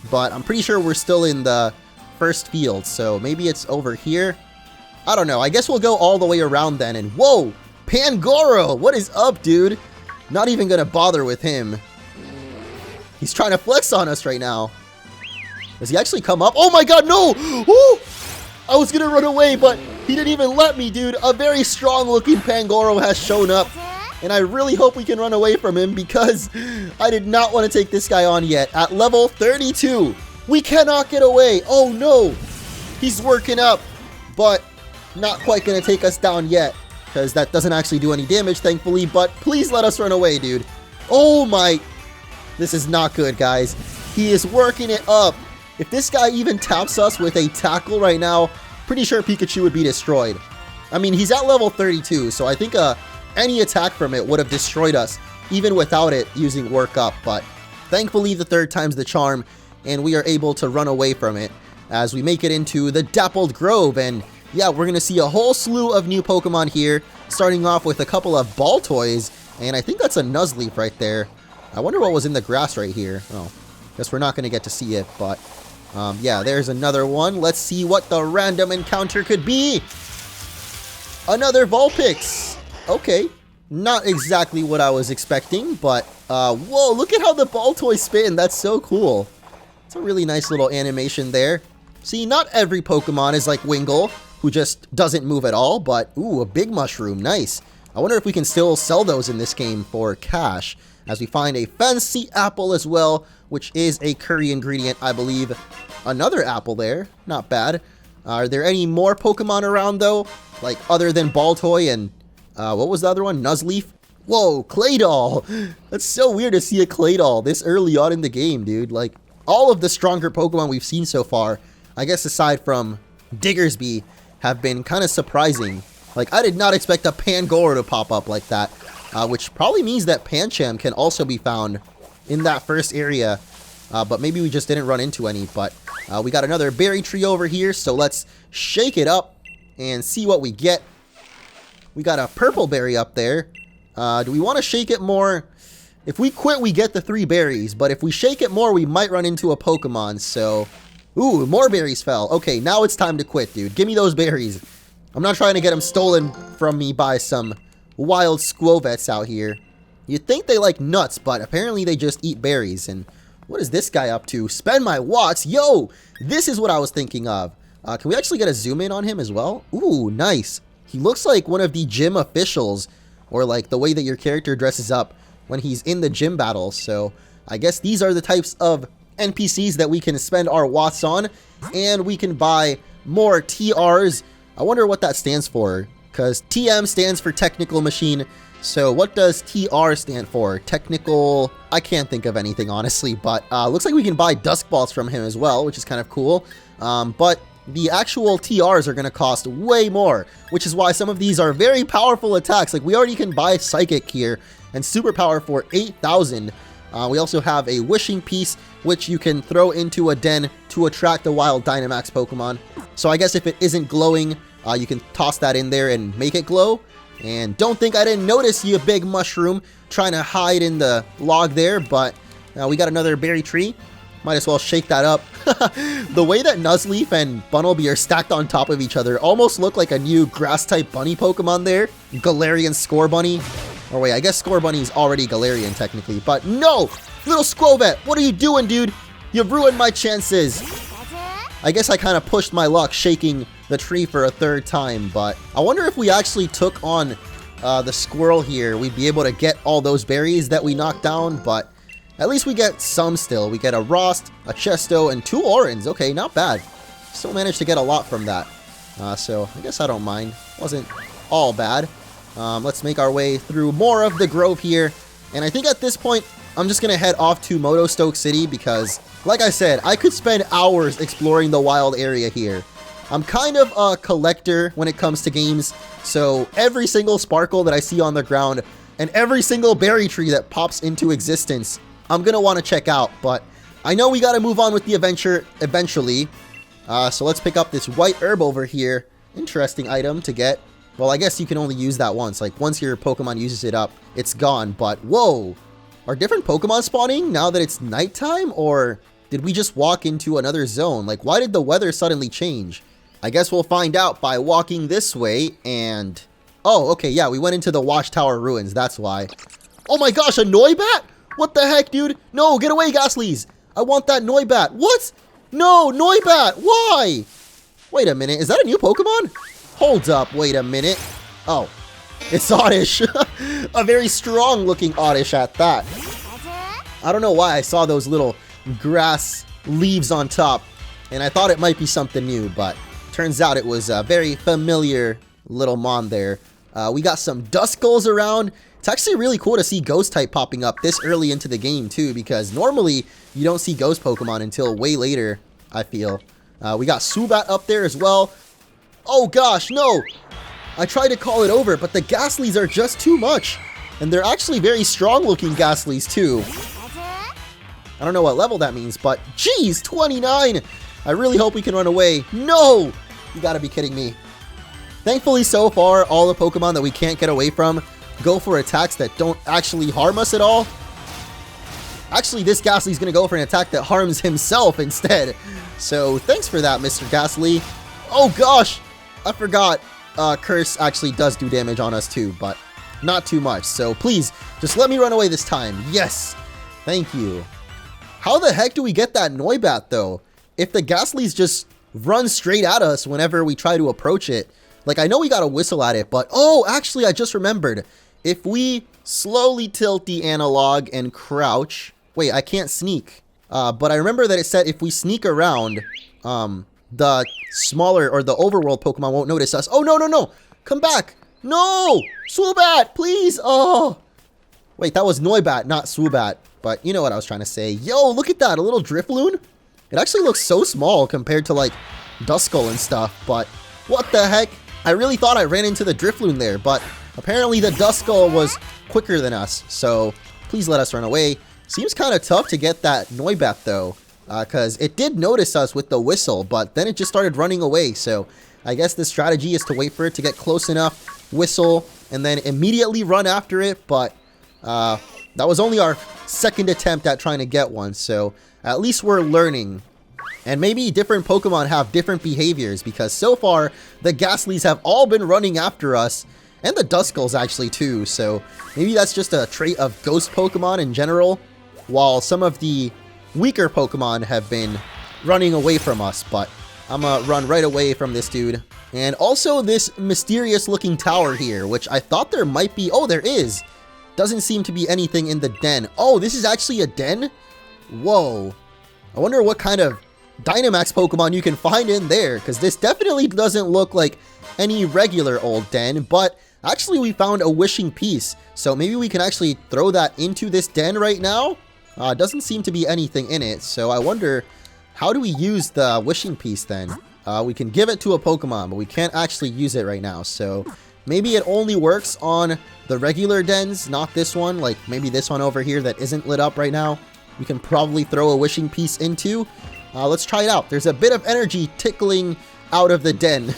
but I'm pretty sure we're still in the first field, so maybe it's over here? I don't know. I guess we'll go all the way around then, and whoa! Pangoro! What is up, dude? Not even gonna bother with him. He's trying to flex on us right now. Does he actually come up? Oh my god, no! Ooh! I was gonna run away, but he didn't even let me, dude. A very strong-looking Pangoro has shown up, and I really hope we can run away from him because I did not want to take this guy on yet. At level 32, we cannot get away. Oh no! He's working up, but not quite gonna take us down yet, because that doesn't actually do any damage, thankfully, but please let us run away, dude. Oh my... This is not good, guys. He is working it up. If this guy even taps us with a tackle right now, pretty sure Pikachu would be destroyed. I mean, he's at level 32, so I think any attack from it would have destroyed us, even without it using work up, but thankfully the third time's the charm, and we are able to run away from it as we make it into the Dappled Grove, and yeah, we're going to see a whole slew of new Pokemon here, starting off with a couple of Baltoys, and I think that's a Nuzleaf right there. I wonder what was in the grass right here. Oh, guess we're not going to get to see it, but yeah, there's another one. Let's see what the random encounter could be. Another Vulpix. Okay, not exactly what I was expecting, but whoa, look at how the Baltoy spin. That's so cool. It's a really nice little animation there. See, not every Pokemon is like Wingull, who just doesn't move at all, but ooh, a big mushroom, nice. I wonder if we can still sell those in this game for cash, as we find a fancy apple as well, which is a curry ingredient, I believe. Another apple there, not bad. Are there any more Pokemon around though? Like other than Baltoy and, what was the other one? Nuzleaf? Whoa, Claydol! That's so weird to see a Claydol this early on in the game, dude. Like, all of the stronger Pokemon we've seen so far, I guess aside from Diggersby, have been kind of surprising. Like, I did not expect a Pangoro to pop up like that, which probably means that Pancham can also be found in that first area, but maybe we just didn't run into any. But we got another berry tree over here, so let's shake it up and see what we get. We got a purple berry up there. Do we want to shake it more? If we quit, we get the 3 berries, but if we shake it more, we might run into a Pokemon, so... Ooh, more berries fell. Okay, now it's time to quit, dude. Give me those berries. I'm not trying to get them stolen from me by some wild Squovets out here. You'd think they like nuts, but apparently they just eat berries. And what is this guy up to? Spend my watts? Yo, this is what I was thinking of. Can we actually get a zoom in on him as well? Ooh, nice. He looks like one of the gym officials, or like the way that your character dresses up when he's in the gym battle. So I guess these are the types of NPCs that we can spend our watts on, and we can buy more TRs. I wonder what that stands for, because TM stands for technical machine. So what does TR stand for? Technical... I can't think of anything, honestly, but looks like we can buy Dusk Balls from him as well, which is kind of cool. But the actual TRs are going to cost way more, which is why some of these are very powerful attacks. Like, we already can buy Psychic here, and Superpower for 8,000. We also have a Wishing Piece, which you can throw into a den to attract a wild Dynamax Pokemon. So I guess if it isn't glowing, you can toss that in there and make it glow. And don't think I didn't notice you, big mushroom, trying to hide in the log there, but we got another berry tree. Might as well shake that up. The way that Nuzleaf and Bunnelby are stacked on top of each other almost look like a new grass-type bunny Pokemon there. Galarian Scorbunny. Or wait, I guess Scorbunny's already Galarian technically, but no! Little Squovet, what are you doing, dude? You've ruined my chances. I guess I kind of pushed my luck shaking the tree for a 3rd time, but I wonder if we actually took on the squirrel here, we'd be able to get all those berries that we knocked down, but at least we get some still. We get a Rost, a Chesto, and 2 Orans. Okay, not bad. Still managed to get a lot from that. So I guess I don't mind. Wasn't all bad. Let's make our way through more of the grove here. And I think at this point, I'm just going to head off to Motostoke City because, like I said, I could spend hours exploring the wild area here. I'm kind of a collector when it comes to games, so every single sparkle that I see on the ground and every single berry tree that pops into existence, I'm going to want to check out. But I know we got to move on with the adventure eventually. So let's pick up this white herb over here. Interesting item to get. Well, I guess you can only use that once. Like, once your Pokemon uses it up, it's gone. But, whoa! Are different Pokemon spawning now that it's nighttime? Or did we just walk into another zone? Like, why did the weather suddenly change? I guess we'll find out by walking this way and... Oh, okay, yeah, we went into the Watchtower ruins, that's why. Oh my gosh, a Noibat? What the heck, dude? No, get away, Ghastlies! I want that Noibat. What? No, Noibat! Why? Wait a minute, is that a new Pokemon? Hold up, wait a minute. Oh, it's Oddish. A very strong-looking Oddish at that. I don't know why I saw those little grass leaves on top, and I thought it might be something new, but turns out it was a very familiar little mon there. We got some Duskulls around. It's actually really cool to see Ghost-type popping up this early into the game, too, because normally you don't see Ghost Pokemon until way later, I feel. We got Zubat up there as well. Oh gosh, no! I tried to call it over, but the Ghastlies are just too much. And they're actually very strong-looking Ghastlies, too. I don't know what level that means, but geez, 29! I really hope we can run away. No! You gotta be kidding me. Thankfully, so far, all the Pokemon that we can't get away from go for attacks that don't actually harm us at all. Actually, this Ghastly's gonna go for an attack that harms himself instead. So, thanks for that, Mr. Ghastly. Oh gosh! I forgot. Curse actually does do damage on us too, but not too much. So, please, just let me run away this time. Yes! Thank you. How the heck do we get that Noibat, though? If the Ghastlies just run straight at us whenever we try to approach it. Like, I know we gotta whistle at it, but... Oh, actually, I just remembered. If we slowly tilt the analog and crouch... Wait, I can't sneak. But I remember that it said if we sneak around, the smaller or the overworld Pokemon won't notice us. Oh, no, no, no! Come back! No! Swoobat, please! Oh! Wait, that was Noibat, not Swoobat. But you know what I was trying to say. Yo, look at that! A little Drifloon? It actually looks so small compared to, like, Duskull and stuff. But what the heck? I really thought I ran into the Drifloon there. But apparently the Duskull was quicker than us. So please let us run away. Seems kind of tough to get that Noibat, though. Because it did notice us with the whistle, but then it just started running away. So I guess the strategy is to wait for it to get close enough, whistle, and then immediately run after it. But That was only our second attempt at trying to get one, so at least we're learning. And maybe different Pokemon have different behaviors, because so far, the Ghastlies have all been running after us, and the Duskulls actually too, so maybe that's just a trait of Ghost Pokemon in general, while some of the weaker Pokemon have been running away from us, but I'm gonna run right away from this dude. And also this mysterious looking tower here, which I thought there might be. Oh, there is. Doesn't seem to be anything in the den. Oh, this is actually a den? Whoa. I wonder what kind of Dynamax Pokemon you can find in there, because this definitely doesn't look like any regular old den, but actually we found a wishing piece, so maybe we can actually throw that into this den right now. Doesn't seem to be anything in it, so I wonder, how do we use the wishing piece then? We can give it to a Pokemon, but we can't actually use it right now, so maybe it only works on the regular dens, not this one, like maybe this one over here that isn't lit up right now. We can probably throw a wishing piece into. Let's try it out. There's a bit of energy tickling out of the den,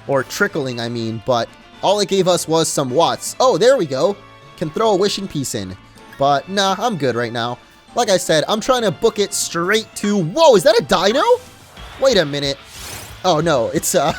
or trickling, I mean, but all it gave us was some watts. Oh, there we go. Can throw a wishing piece in, but nah, I'm good right now. Like I said, I'm trying to book it straight to... Whoa, is that a dino? Wait a minute. Oh no, it's a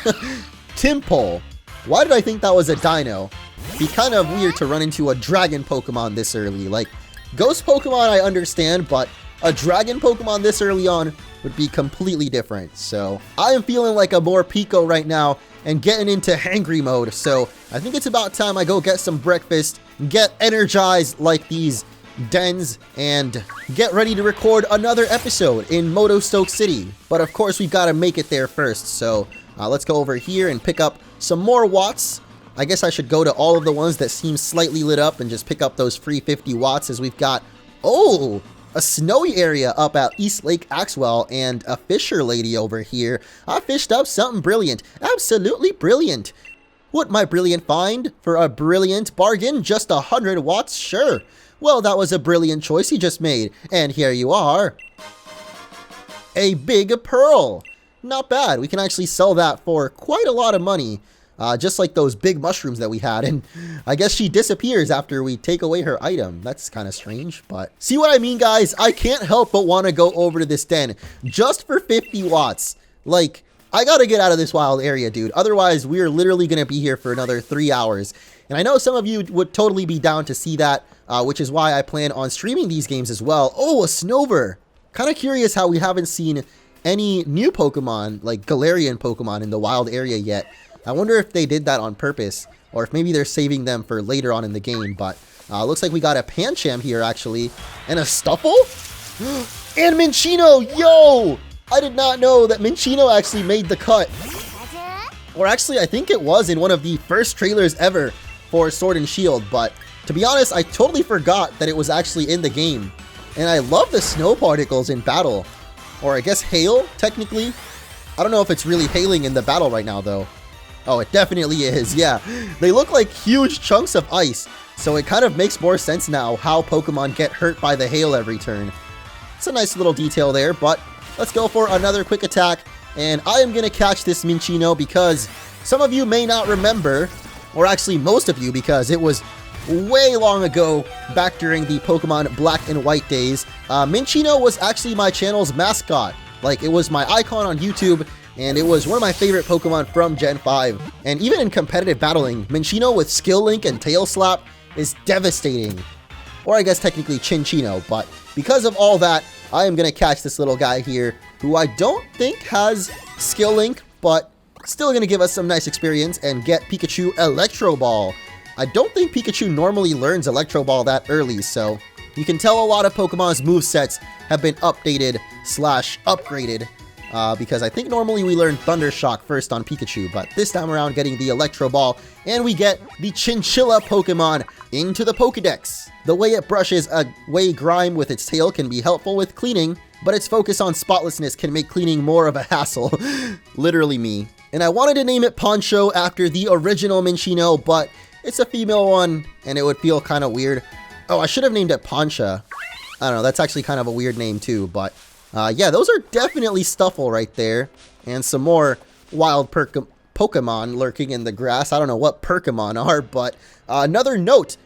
Timpole. Why did I think that was a dino? It'd be kind of weird to run into a dragon Pokemon this early. Like, Ghost Pokemon I understand, but a dragon Pokemon this early on would be completely different. So I am feeling like a more Pico right now and getting into hangry mode. So I think it's about time I go get some breakfast, get energized like these dens, and get ready to record another episode in Motostoke City. But of course we've got to make it there first. So let's go over here and pick up some more watts. I guess I should go to all of the ones that seem slightly lit up and just pick up those free 50 watts, as we've got, oh, a snowy area up at East Lake Axwell, and a fisher lady over here. I fished up something brilliant. Absolutely brilliant. What my brilliant find? For a brilliant bargain, just 100 watts? Sure. Well, that was a brilliant choice you just made. And here you are. A big pearl. Not bad. We can actually sell that for quite a lot of money. Just like those big mushrooms that we had, and I guess she disappears after we take away her item. That's kind of strange, but see what I mean, guys? I can't help but want to go over to this den just for 50 watts. Like, I gotta get out of this wild area, dude. Otherwise, we're literally gonna be here for another 3 hours. And I know some of you would totally be down to see that, which is why I plan on streaming these games as well. Oh, a Snover! Kind of curious how we haven't seen any new Pokemon, like Galarian Pokemon, in the wild area yet. I wonder if they did that on purpose, or if maybe they're saving them for later on in the game, but looks like we got a Pancham here, actually, and a Stuffle? And Minccino! Yo! I did not know that Minccino actually made the cut. Or actually, I think it was in one of the first trailers ever for Sword and Shield, but to be honest, I totally forgot that it was actually in the game. And I love the snow particles in battle. Or I guess hail, technically. I don't know if it's really hailing in the battle right now, though. Oh, it definitely is, yeah. They look like huge chunks of ice, so it kind of makes more sense now how Pokemon get hurt by the hail every turn. It's a nice little detail there, but let's go for another quick attack, and I am going to catch this Minccino because some of you may not remember, or actually most of you, because it was way long ago, back during the Pokemon Black and White days. Minccino was actually my channel's mascot. Like, it was my icon on YouTube, and it was one of my favorite Pokemon from Gen 5. And even in competitive battling, Minccino with Skill Link and Tail Slap is devastating. Or I guess technically Chinchino, but because of all that, I am going to catch this little guy here, who I don't think has Skill Link, but still going to give us some nice experience and get Pikachu Electro Ball. I don't think Pikachu normally learns Electro Ball that early, so you can tell a lot of Pokemon's movesets have been updated / upgraded. Because I think normally we learn Thunder Shock first on Pikachu, but this time around getting the Electro Ball, and we get the Chinchilla Pokemon into the Pokedex. The way it brushes away grime with its tail can be helpful with cleaning, but its focus on spotlessness can make cleaning more of a hassle. Literally me. And I wanted to name it Poncho after the original Minccino, but it's a female one, and it would feel kind of weird. Oh, I should have named it Poncha. I don't know, that's actually kind of a weird name too, but yeah, those are definitely Stuffle right there. And some more wild Pokemon lurking in the grass. I don't know what Pokemon are, but another note.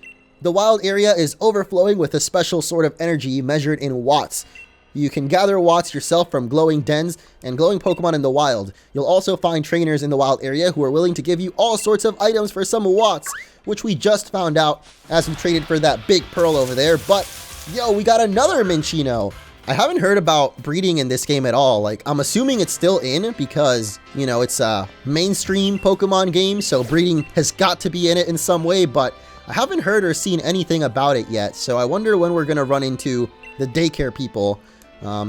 The wild area is overflowing with a special sort of energy measured in watts. You can gather watts yourself from glowing dens and glowing Pokemon in the wild. You'll also find trainers in the wild area who are willing to give you all sorts of items for some watts, which we just found out as we traded for that big pearl over there. But, yo, we got another Minccino. I haven't heard about breeding in this game at all. Like, I'm assuming it's still in because, you know, it's a mainstream Pokemon game, so breeding has got to be in it in some way, but I haven't heard or seen anything about it yet. So I wonder when we're going to run into the daycare people,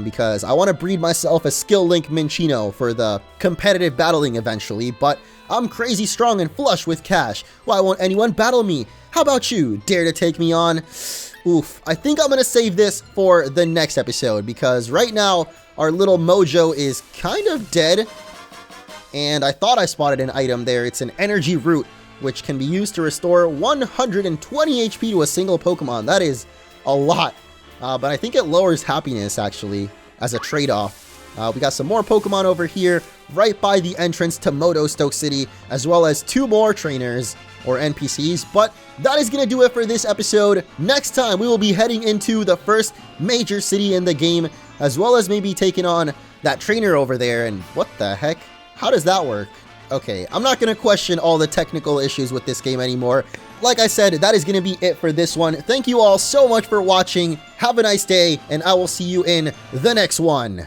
because I want to breed myself a Skill Link Minccino for the competitive battling eventually, but I'm crazy strong and flush with cash. Why won't anyone battle me? How about you? Dare to take me on? Oof, I think I'm going to save this for the next episode because right now our little mojo is kind of dead. And I thought I spotted an item there. It's an energy root, which can be used to restore 120 HP to a single Pokemon. That is a lot, but I think it lowers happiness actually as a trade-off. We got some more Pokemon over here right by the entrance to Moto Stoke City, as well as 2 more trainers or NPCs, but that is going to do it for this episode. Next time, we will be heading into the first major city in the game, as well as maybe taking on that trainer over there, and what the heck? How does that work? Okay, I'm not going to question all the technical issues with this game anymore. Like I said, that is going to be it for this one. Thank you all so much for watching. Have a nice day, and I will see you in the next one.